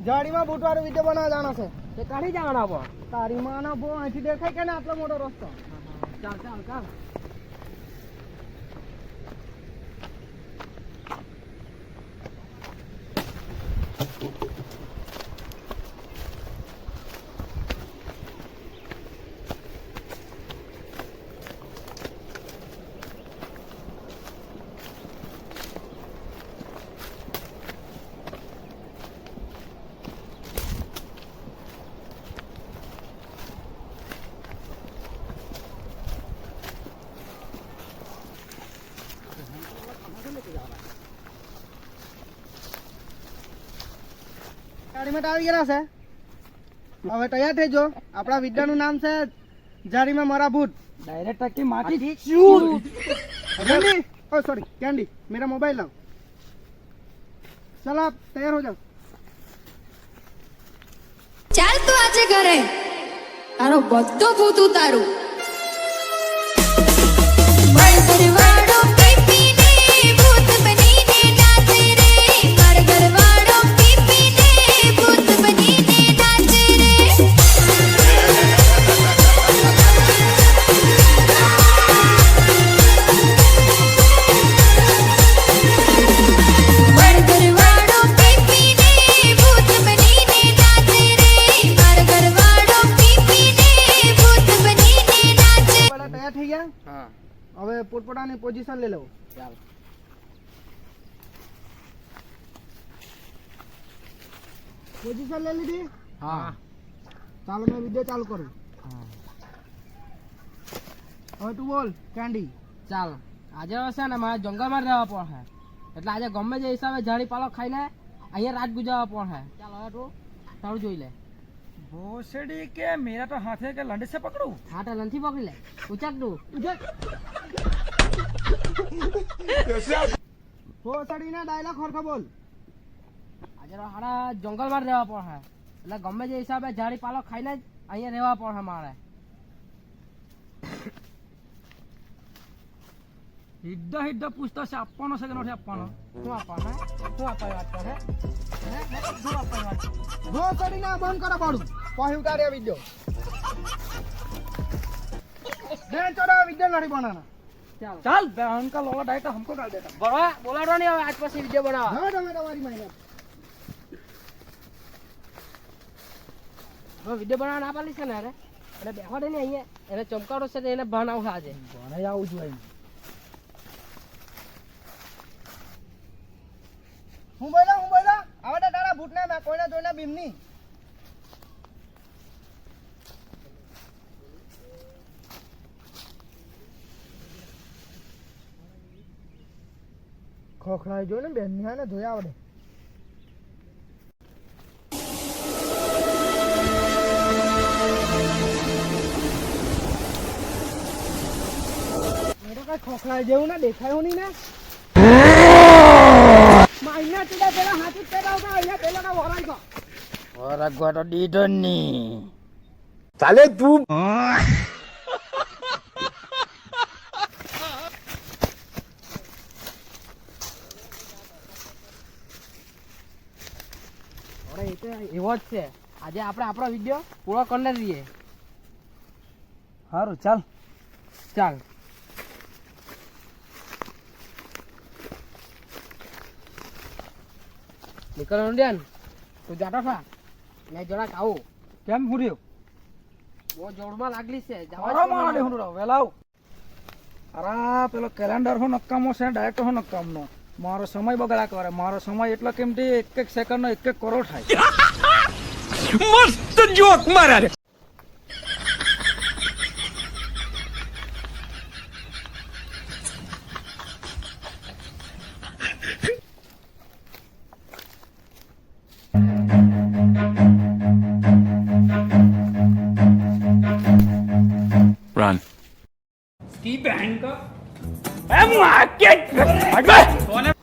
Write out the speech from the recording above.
જાડીમાં બૂટવાળો video બનાવવા જાણો છે. તે કાઢી જવાના બો તારી માનો બો અહીંથી દેખાય કે ને આટલો મોટો રસ્તો. ચાલ ચાલ ચાલ ગાડીમાં આવી ગયેલા છે. હવે તૈયાર થઈ જો. આપણા વિદ્યાનું નામ છે જાડીમાં મારા બૂટ. डायरेक्ट की माटी कैंडी, ओ सॉरी कैंडी, मेरा मोबाइल लाओ. चलो आप तैयार हो जाओ. ચાલ તું આજે ઘરે તારો બધો ભૂત ઉતારું ઘરવાળો પીપીને ભૂત બનીને નાચે રે મારો ઘરવાળો પીપીને ભૂત બનીને નાચે રે ઘરવાળો પીપીને ભૂત બનીને નાચે રે મારો ઘરવાળો પીપીને ભૂત બનીને નાચે. बड़ा तैयार થઈ ગયા. हाँ હવે પોતપોતાની પોઝિશન લઈ લો. चल પોઝિશન લઈ લીધી. हाँ ચાલો મેં વિડિયો ચાલુ કરું. હવે તું બોલ કેન્ડી. ચાલ આજે છે ને મારે જંગલમાં જ રહેવા પડશે એટલે આજે ગમે તે હિસાબે ઝાડી પાલો ખાઈને અહીંયા રાત ગુજારવા પડશે. ચાલ હવે તું તારું જોઈ લે. भोसड़ी के मेरा तो हाथ है कि लंडे से पकड़ू હા તો નથી પકડી લે. ઉચાક તું ભોસડીના ડાયલોગ ખરખો બોલ. આજે તો હારા જંગલમાં જ રહેવા પડશે એટલે ગમે તે હિસાબે ઝાડી પાલો ખાઈને જ અહીંયા રહેવા પડશે મારે. हिड्डा हिड्डा पूछता से आपनो से कि आपनो શું આપવાનું શું આપવાની વાત કરે શું આપવાની વાત કરે? ભોસડીના બંધ કરો પાડું. પછી ઉતારે વિડિયો. બેન ચોરા વિડિયો નથી બનાવના. ચાલ चल बहन का लोला डायरेक्ट हमको डाल देता બોલાડો નહીં હવે આજ પછી વિડીયો બનાવવા. હવે તમે તમારી મહેનત. હવે વિડીયો બનાવવા ના પાડી છે ને અરે એટલે બેહવા દે ને અહીંયા એને ચમકારો છે તો એને ભાન આવશે આજે. बनाई आऊ जुआई હું બોલા હવે તો તારા ભૂતને મેં કોઈને જોઈને બીમની. ખોખડાઈ જો ને બેન ને ધોયા આવડે. મેં તો કઈ ખોખડાઈ જેવું ને દેખાયું નહીં ને. મહિના તીડા પેલા હાથી પેલા ઉભા અહીંયા પેલા ના વરાઈ ગયો. और अगवा तो डीडो नहीं साले तू અરે એ તો એવો જ છે આજે આપણે આપણો વિડીયો પૂરો કરી દઈએ. हारू चल ચાલ નીકળ ઊંડિયાન તું જાતો થા મેં જરાક આવું केम हुरियो બહુ જોડમાં લાગલી છે अरे मारा दे हुरो वेलाव अरे पेलो कैलेंडर हो नक्कामो से डायरेक्ट हो नक्कामनो मारो समय बगड़ा करे मारो समय એટલો કેમથી એક એક સેકન્ડ નો એક એક કરોડ થાય मस्त जोक मारा रे Run. की बहन का मार्केट कौन है